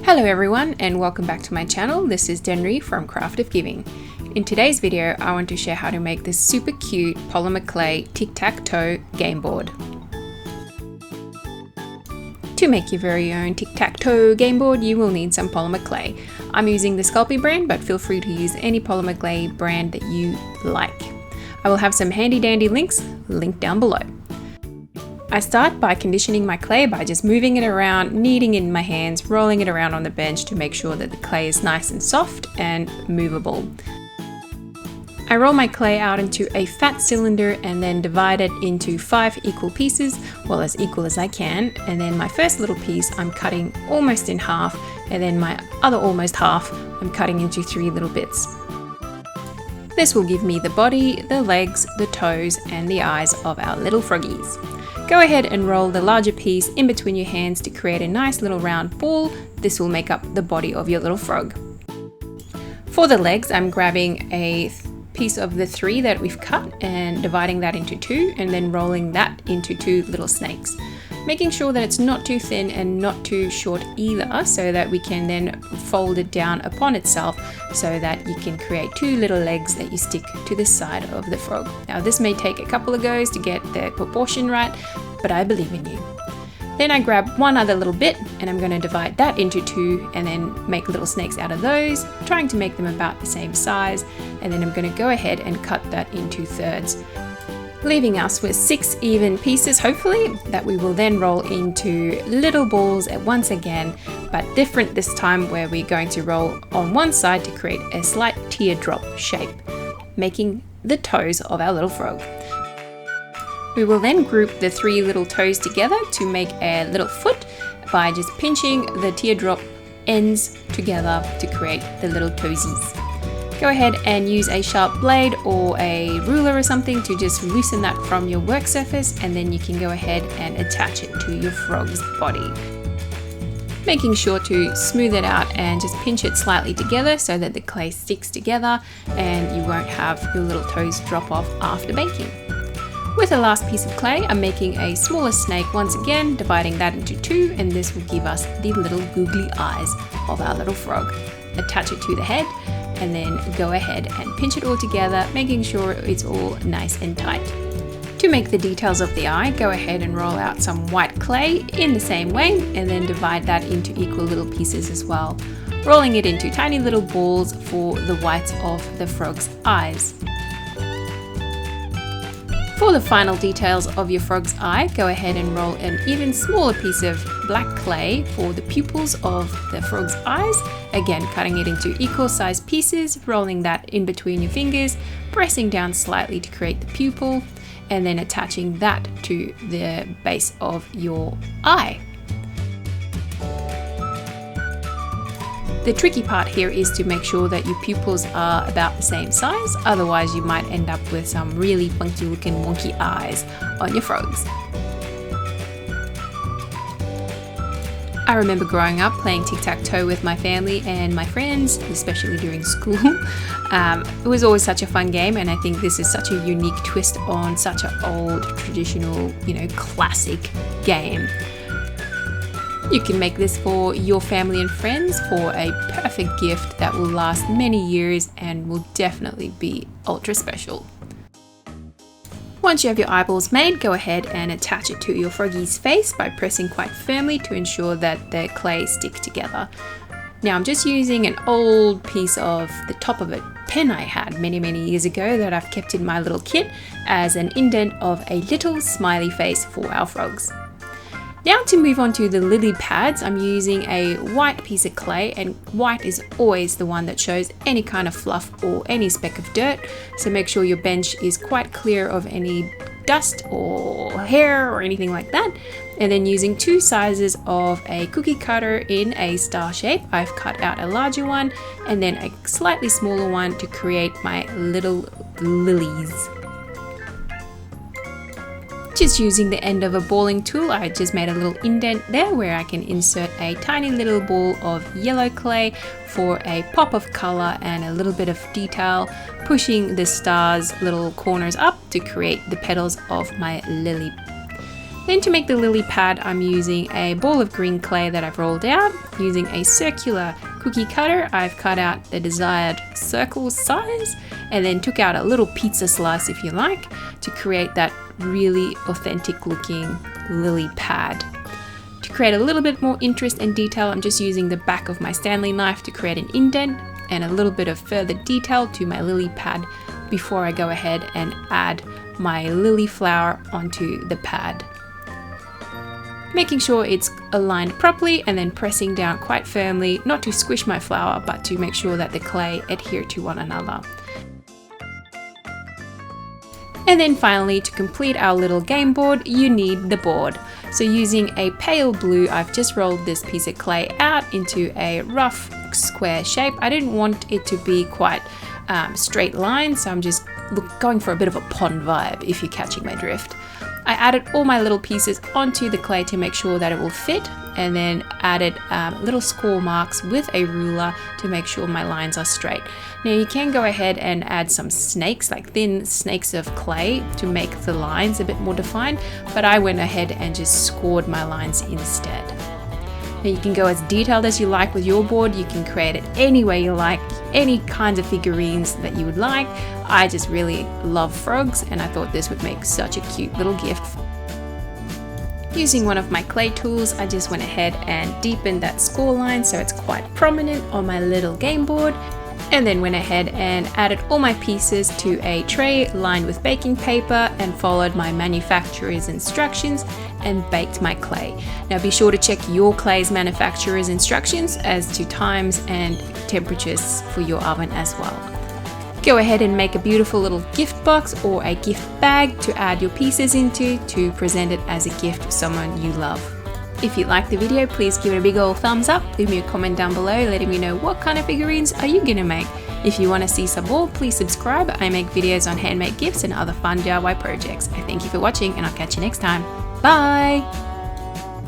Hello everyone and welcome back to my channel. This is Danrie from Craft of Giving. In today's video, I want to share how to make this super cute Polymer Clay Tic Tac Toe game board. To make your very own Tic Tac Toe game board, you will need some Polymer Clay. I'm using the Sculpting brand, but feel free to use any Polymer Clay brand that you like. I will have some handy dandy links linked down below. I start by conditioning my clay by just moving it around, kneading in my hands, rolling it around on the bench to make sure that the clay is nice and soft and movable. I roll my clay out into a fat cylinder and then divide it into 5 equal pieces, well, as equal as I can, and then my first little piece I'm cutting almost in half, and then my other almost half I'm cutting into 3 little bits. This will give me the body, the legs, the toes and the eyes of our little froggies. Go ahead and roll the larger piece in between your hands to create a nice little round ball. This will make up the body of your little frog. For the legs, I'm grabbing a piece of the 3 that we've cut and dividing that into 2 and then rolling that into 2 little snakes. Making sure that it's not too thin and not too short either, so that we can then fold it down upon itself so that you can create 2 little legs that you stick to the side of the frog. Now this may take a couple of goes to get the proportion right, but I believe in you. Then I grab one other little bit and I'm going to divide that into 2 and then make little snakes out of those, trying to make them about the same size, and then I'm going to go ahead and cut that into thirds, leaving us with 6 even pieces, hopefully, that we will then roll into little balls once again, but different this time, where we're going to roll on one side to create a slight teardrop shape, making the toes of our little frog. We will then group the 3 little toes together to make a little foot by just pinching the teardrop ends together to create the little toesies. Go ahead and use a sharp blade or a ruler or something to just loosen that from your work surface, and then you can go ahead and attach it to your frog's body. Making sure to smooth it out and just pinch it slightly together so that the clay sticks together and you won't have your little toes drop off after baking. With the last piece of clay, I'm making a smaller snake once again, dividing that into 2, and this will give us the little googly eyes of our little frog. Attach it to the head and then go ahead and pinch it all together, making sure it's all nice and tight. To make the details of the eye, go ahead and roll out some white clay in the same way and then divide that into equal little pieces as well, rolling it into tiny little balls for the whites of the frog's eyes. For the final details of your frog's eye, go ahead and roll an even smaller piece of black clay for the pupils of the frog's eyes. Again, cutting it into equal sized pieces, rolling that in between your fingers, pressing down slightly to create the pupil, and then attaching that to the base of your eye. The tricky part here is to make sure that your pupils are about the same size, otherwise you might end up with some really funky looking wonky eyes on your frogs. I remember growing up playing tic-tac-toe with my family and my friends, especially during school. It was always such a fun game, and I think this is such a unique twist on such an old, traditional, classic game. You can make this for your family and friends for a perfect gift that will last many years and will definitely be ultra special. Once you have your eyeballs made, go ahead and attach it to your froggy's face by pressing quite firmly to ensure that the clay sticks together. Now I'm just using an old piece of the top of a pen I had many years ago that I've kept in my little kit as an indent of a little smiley face for our frogs. Now to move on to the lily pads, I'm using a white piece of clay, and white is always the one that shows any kind of fluff or any speck of dirt, so make sure your bench is quite clear of any dust or hair or anything like that. And then using 2 sizes of a cookie cutter in a star shape, I've cut out a larger one and then a slightly smaller one to create my little lilies. Just using the end of a balling tool, I just made a little indent there where I can insert a tiny little ball of yellow clay for a pop of color and a little bit of detail, pushing the star's little corners up to create the petals of my lily. Then to make the lily pad, I'm using a ball of green clay that I've rolled out. Using a circular cookie cutter, I've cut out the desired circle size and then took out a little pizza slice, if you like, to create that really authentic looking lily pad. To create a little bit more interest and detail, I'm just using the back of my Stanley knife to create an indent and a little bit of further detail to my lily pad before I go ahead and add my lily flower onto the pad. Making sure it's aligned properly and then pressing down quite firmly, not to squish my flower, but to make sure that the clay adhere to one another. And then finally, to complete our little game board, you need the board. So using a pale blue, I've just rolled this piece of clay out into a rough square shape. I didn't want it to be quite straight lines, so I'm just going for a bit of a pond vibe, if you're catching my drift. I added all my little pieces onto the clay to make sure that it will fit, and then added little score marks with a ruler to make sure my lines are straight. Now you can go ahead and add some snakes, like thin snakes of clay, to make the lines a bit more defined, but I went ahead and just scored my lines instead. Now you can go as detailed as you like with your board. You can create it any way you like, any kinds of figurines that you would like. I just really love frogs, and I thought this would make such a cute little gift. Using one of my clay tools, I just went ahead and deepened that score line so it's quite prominent on my little game board, and then went ahead and added all my pieces to a tray lined with baking paper and followed my manufacturer's instructions and baked my clay. Now be sure to check your clay's manufacturer's instructions as to times and temperatures for your oven as well. Go ahead and make a beautiful little gift box or a gift bag to add your pieces into to present it as a gift to someone you love. If you liked the video, please give it a big old thumbs up. Leave me a comment down below letting me know what kind of figurines are you gonna make. If you want to see some more, please subscribe. I make videos on handmade gifts and other fun DIY projects. I thank you for watching, and I'll catch you next time. Bye!